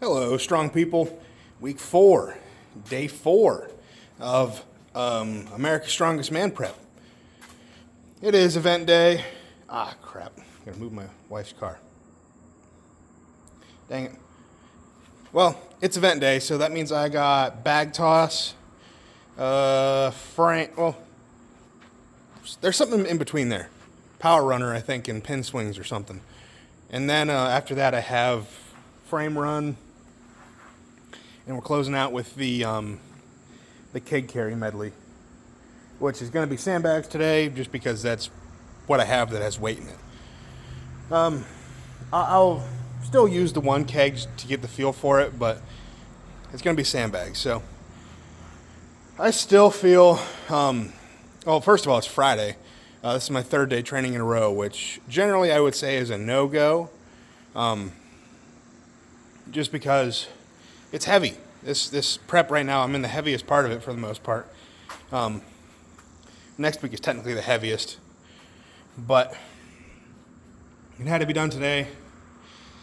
Hello, strong people. Week 4, day 4 of America's Strongest Man Prep. It is event day. Ah, crap. I'm going to move my wife's car. Dang it. Well, it's event day, so that means I got bag toss, well, there's something in between there. Power runner, I think, and pin swings or something. And then after that, I have frame run, and we're closing out with the keg carry medley, which is going to be sandbags today, just because that's what I have that has weight in it. I'll still use the one keg to get the feel for it, but it's going to be sandbags. So I still feel, well, first of all, it's Friday. This is my third day training in a row, which generally I would say is a no-go, just because it's heavy. This prep right now, I'm in the heaviest part of it for the most part. Next week is technically the heaviest, but it had to be done today,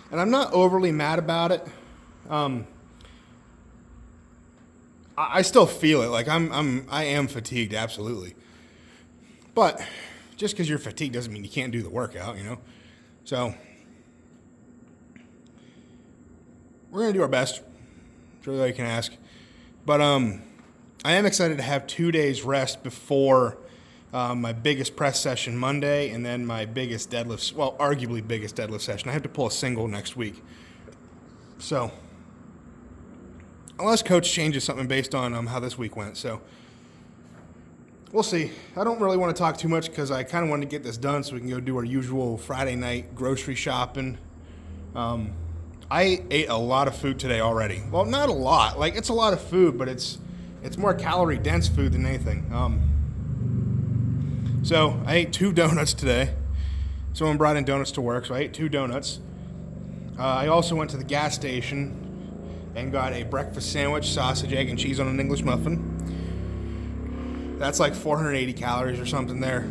and I'm not overly mad about it. I still feel it. Like I am fatigued, absolutely. But just because you're fatigued doesn't mean you can't do the workout, you know? So we're going to do our best. That's really all you can ask. But I am excited to have 2 days rest before my biggest press session Monday, and then my biggest deadlift, well, arguably biggest deadlift session. I have to pull a single next week. So unless coach changes something based on how this week went. So we'll see. I don't really want to talk too much because I kind of want to get this done so we can go do our usual Friday night grocery shopping. I ate a lot of food today already. Well, not a lot. Like, it's a lot of food, but it's more calorie-dense food than anything. So I ate 2 donuts today. Someone brought in donuts to work, so I ate 2 donuts. I also went to the gas station and got a breakfast sandwich, sausage, egg, and cheese on an English muffin. That's like 480 calories or something there.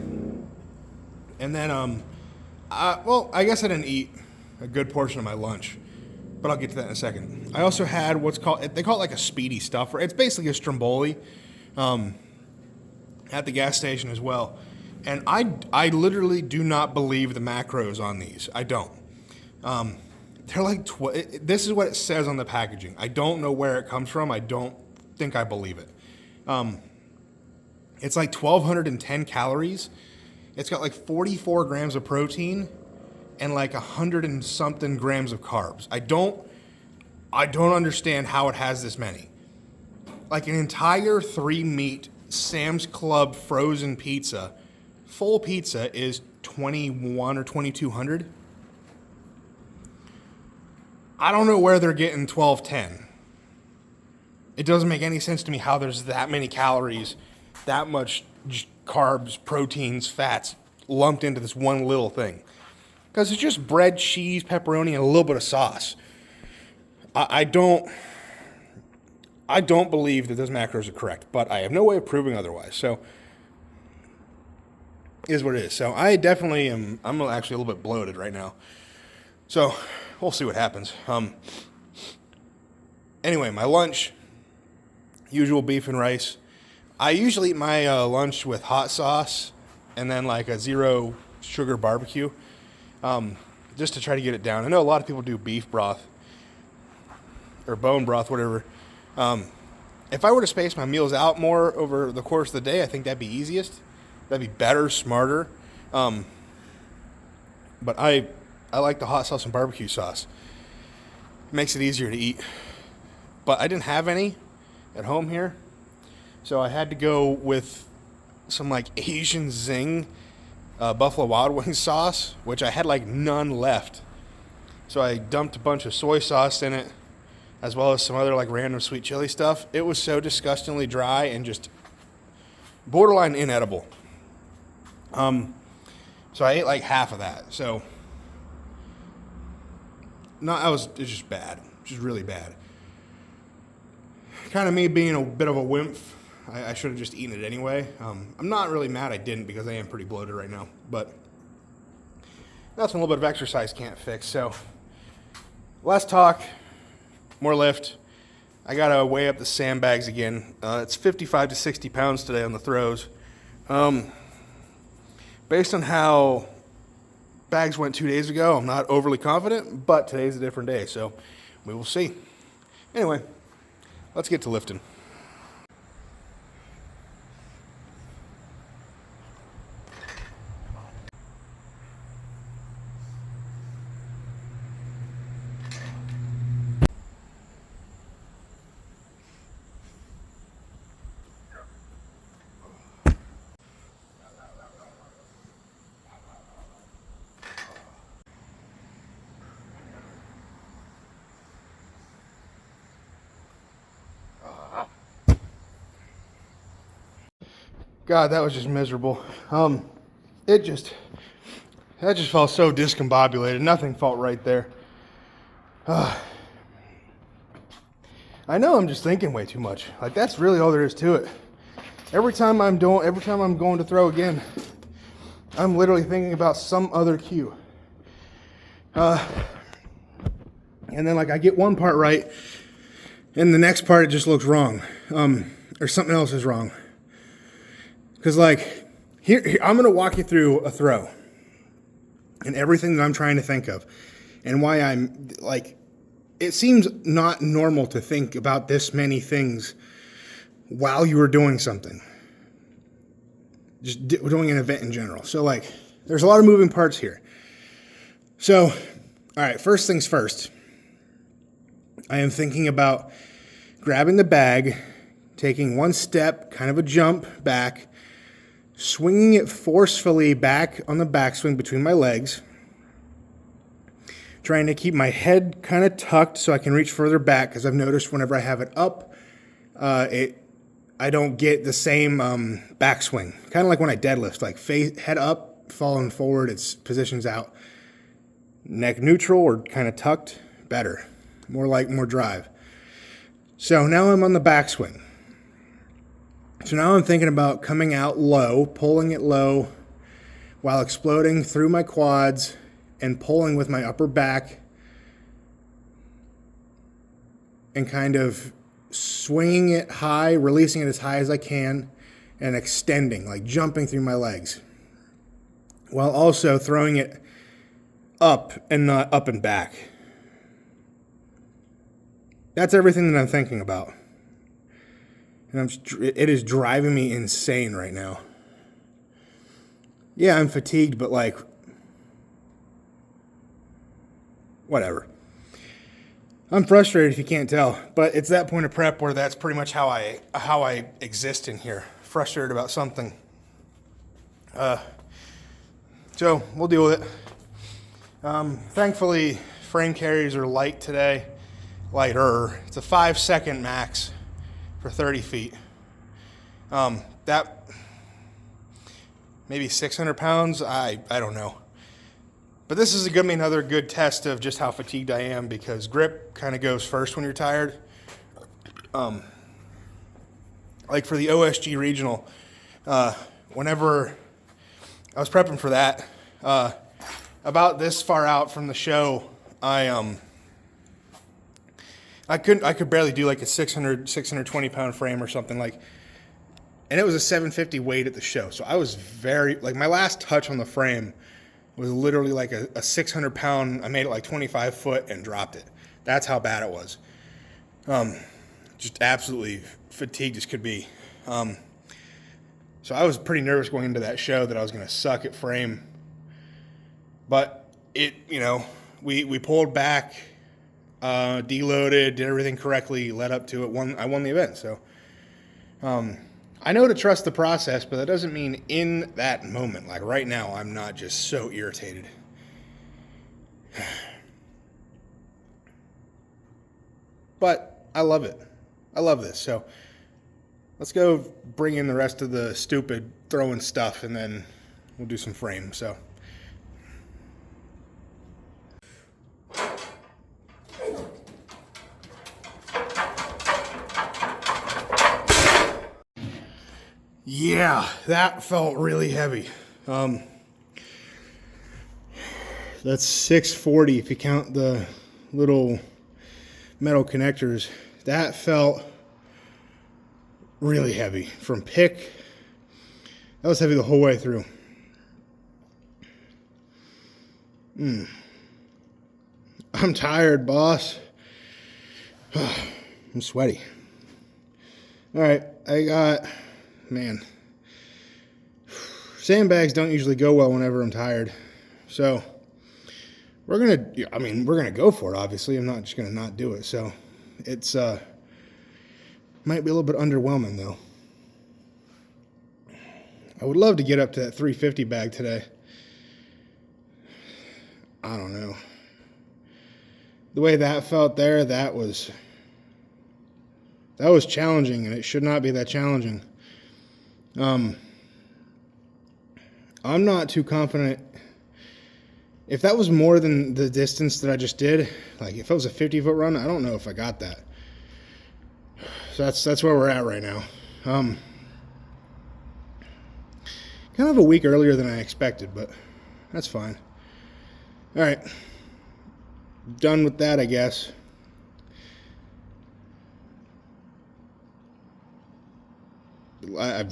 And then, I guess I didn't eat a good portion of my lunch, but I'll get to that in a second. I also had they call it like a speedy stuffer. It's basically a Stromboli at the gas station as well. And I literally do not believe the macros on these. I don't. They're like, this is what it says on the packaging. I don't know where it comes from. I don't think I believe it. It's like 1,210 calories. It's got like 44 grams of protein and like 100 and something grams of carbs. I don't understand how it has this many. Like an entire 3-meat Sam's Club frozen pizza, full pizza, is 21 or 2,200. I don't know where they're getting 1,210. It doesn't make any sense to me how there's that many calories, that much carbs, proteins, fats lumped into this one little thing. Because it's just bread, cheese, pepperoni, and a little bit of sauce. I don't believe that those macros are correct, but I have no way of proving otherwise. So, it is what it is. So I definitely am. I'm actually a little bit bloated right now. So we'll see what happens. Anyway, my lunch, usual beef and rice. I usually eat my lunch with hot sauce and then like a 0 sugar barbecue, just to try to get it down. I know a lot of people do beef broth or bone broth, whatever. If I were to space my meals out more over the course of the day, I think that'd be easiest. That'd be better, smarter. But I like the hot sauce and barbecue sauce. It makes it easier to eat. But I didn't have any at home here, so I had to go with some like Asian Zing Buffalo Wild Wings sauce, which I had like none left. So I dumped a bunch of soy sauce in it, as well as some other like random sweet chili stuff. It was so disgustingly dry and just borderline inedible. So I ate like half of that. So it's just bad. Just really bad. Kind of me being a bit of a wimp. I should have just eaten it anyway. I'm not really mad I didn't because I am pretty bloated right now. But nothing a little bit of exercise can't fix. So less talk, more lift. I gotta weigh up the sandbags again. It's 55 to 60 pounds today on the throws. Based on how bags went 2 days ago, I'm not overly confident, but today's a different day, so we will see. Anyway, let's get to lifting. God, that was just miserable. That just felt so discombobulated. Nothing felt right there. I know I'm just thinking way too much. Like, that's really all there is to it. Every time I'm going to throw again, I'm literally thinking about some other cue. And then like I get one part right, and the next part it just looks wrong, or something else is wrong. Because like here I'm gonna walk you through a throw and everything that I'm trying to think of, and why I'm like, it seems not normal to think about this many things while you were doing something, just doing an event in general. So like, there's a lot of moving parts here. So, all right, first things first. I am thinking about grabbing the bag, taking one step, kind of a jump back, swinging it forcefully back on the backswing between my legs, trying to keep my head kind of tucked so I can reach further back, because I've noticed whenever I have it up, I don't get the same backswing. Kind of like when I deadlift, like head up, falling forward, its positions out. Neck neutral or kind of tucked, better. More drive. So now I'm on the backswing. So now I'm thinking about coming out low, pulling it low while exploding through my quads and pulling with my upper back and kind of swinging it high, releasing it as high as I can, and extending, like jumping through my legs, while also throwing it up and not up and back. That's everything that I'm thinking about. And it is driving me insane right now. Yeah, I'm fatigued, but like, whatever. I'm frustrated if you can't tell, but it's that point of prep where that's pretty much how I exist in here. Frustrated about something. So we'll deal with it. Thankfully, frame carries are light today. Lighter. It's a 5-second max for 30 feet. That maybe 600 pounds. I don't know. But this is going to be another good test of just how fatigued I am, because grip kind of goes first when you're tired. Like for the OSG regional, whenever I was prepping for that, about this far out from the show, I could barely do like a 620 pound frame or something, like, and it was a 750 weight at the show. So I was very, like, my last touch on the frame was literally like a 600 pound, I made it like 25 foot and dropped it. That's how bad it was. Just absolutely fatigued as could be. So I was pretty nervous going into that show that I was going to suck at frame, but it, we pulled back, deloaded, did everything correctly, led up to it. I won the event. So, I know to trust the process, but that doesn't mean in that moment, like right now, I'm not just so irritated. But I love it. I love this. So let's go bring in the rest of the stupid throwing stuff, and then we'll do some frame. So. Yeah, that felt really heavy. That's 640 if you count the little metal connectors, that felt really heavy. From pick, that was heavy the whole way through. I'm tired, boss. I'm sweaty. All right, man, sandbags don't usually go well whenever I'm tired. So we're gonna go for it, obviously. I'm not just gonna not do it. So it's might be a little bit underwhelming though. I would love to get up to that 350 bag today. I don't know. The way that felt there, that was challenging, and it should not be that challenging. I'm not too confident. If that was more than the distance that I just did, like if it was a 50-foot run, I don't know if I got that. So that's where we're at right now. Kind of a week earlier than I expected, but that's fine. All right. Done with that, I guess. I'm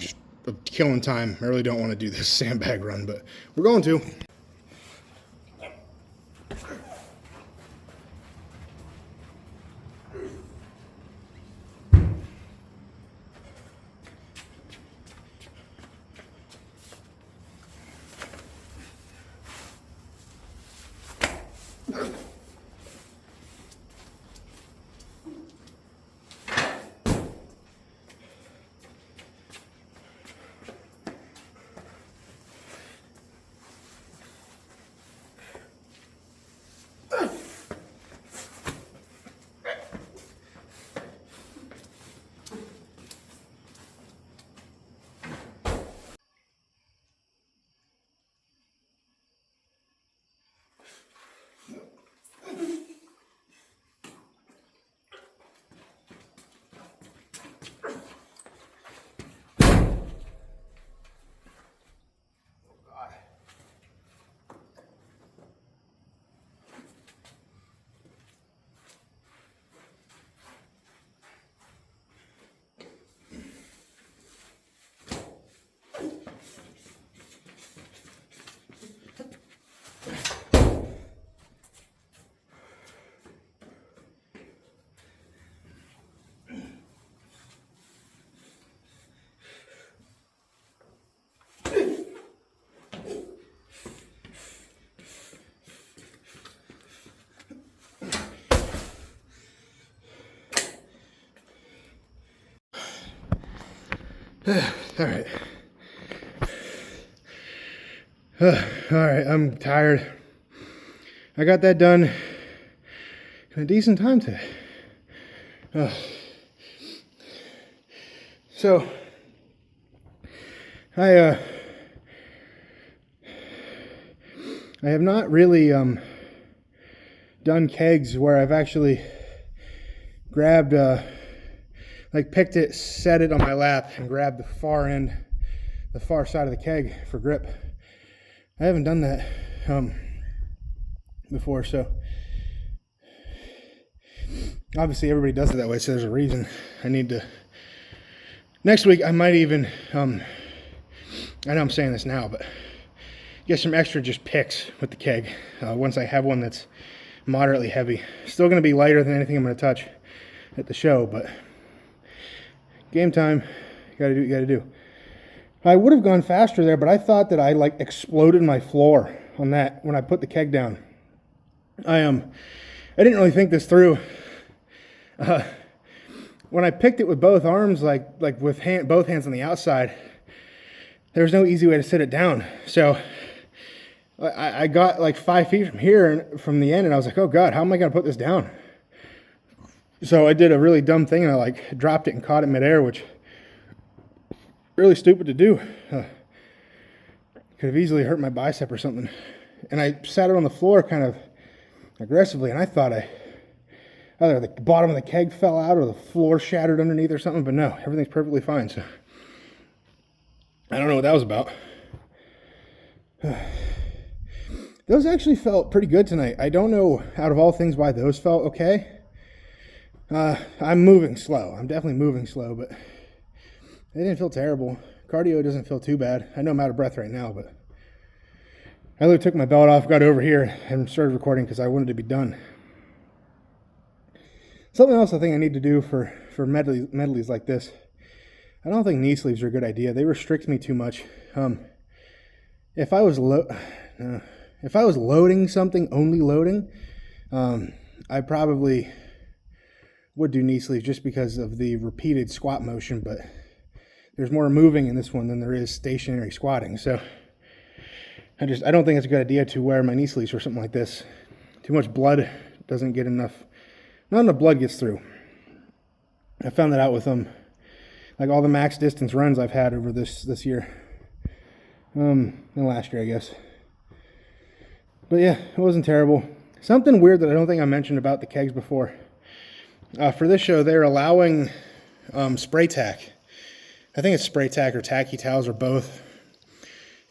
killing time. I really don't want to do this sandbag run, but we're going to. All right. All right, I'm tired. I got that done in a decent time today. So, I have not really done kegs where I've actually grabbed picked it, set it on my lap, and grabbed the far end, the far side of the keg for grip. I haven't done that before, so obviously everybody does it that way, so there's a reason. I need to, next week I might even, I know I'm saying this now, but get some extra just picks with the keg once I have one that's moderately heavy. Still going to be lighter than anything I'm going to touch at the show, but game time, you gotta do what you gotta do. I would have gone faster there, but I thought that I exploded my floor on that when I put the keg down. I didn't really think this through. When I picked it with both arms, like with both hands on the outside, there was no easy way to sit it down. So I got 5 feet from here and from the end, and I was like, oh God, how am I gonna put this down? So I did a really dumb thing, and I dropped it and caught it midair, which really stupid to do. Could have easily hurt my bicep or something. And I sat it on the floor kind of aggressively, and I thought either the bottom of the keg fell out or the floor shattered underneath or something, but no, everything's perfectly fine. So I don't know what that was about. Those actually felt pretty good tonight. I don't know, out of all things, why those felt okay. I'm moving slow. I'm definitely moving slow, but it didn't feel terrible. Cardio doesn't feel too bad. I know I'm out of breath right now, but I literally took my belt off, got over here, and started recording because I wanted to be done. Something else I think I need to do for medleys like this, I don't think knee sleeves are a good idea. They restrict me too much. If I was loading something, only loading, I probably would do knee sleeves just because of the repeated squat motion, but there's more moving in this one than there is stationary squatting. So I don't think it's a good idea to wear my knee sleeves for something like this. Too much blood doesn't get enough, not enough blood gets through. I found that out with like all the max distance runs I've had over this year. And last year, I guess. But yeah, it wasn't terrible. Something weird that I don't think I mentioned about the kegs before. For this show, they're allowing spray tack. I think it's spray tack or tacky towels or both,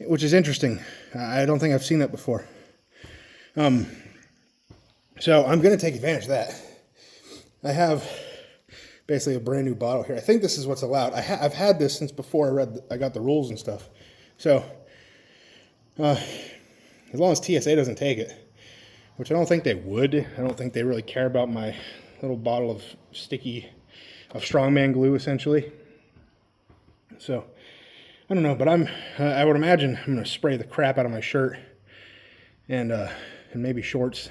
which is interesting. I don't think I've seen that before. So I'm going to take advantage of that. I have basically a brand new bottle here. I think this is what's allowed. I've had this since before I got the rules and stuff. So as long as TSA doesn't take it, which I don't think they would. I don't think they really care about my little bottle of strongman glue, essentially. So I don't know, but I would imagine I'm gonna spray the crap out of my shirt and maybe shorts.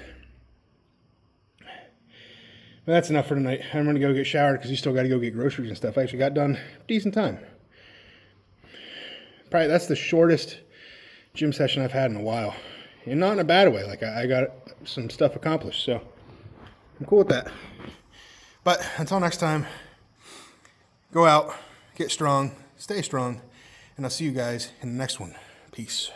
But that's enough for tonight. I'm gonna go get showered because you still got to go get groceries and stuff. I actually got done decent time. Probably that's the shortest gym session I've had in a while, and not in a bad way. Like I got some stuff accomplished, so I'm cool with that. But until next time, go out, get strong, stay strong, and I'll see you guys in the next one. Peace.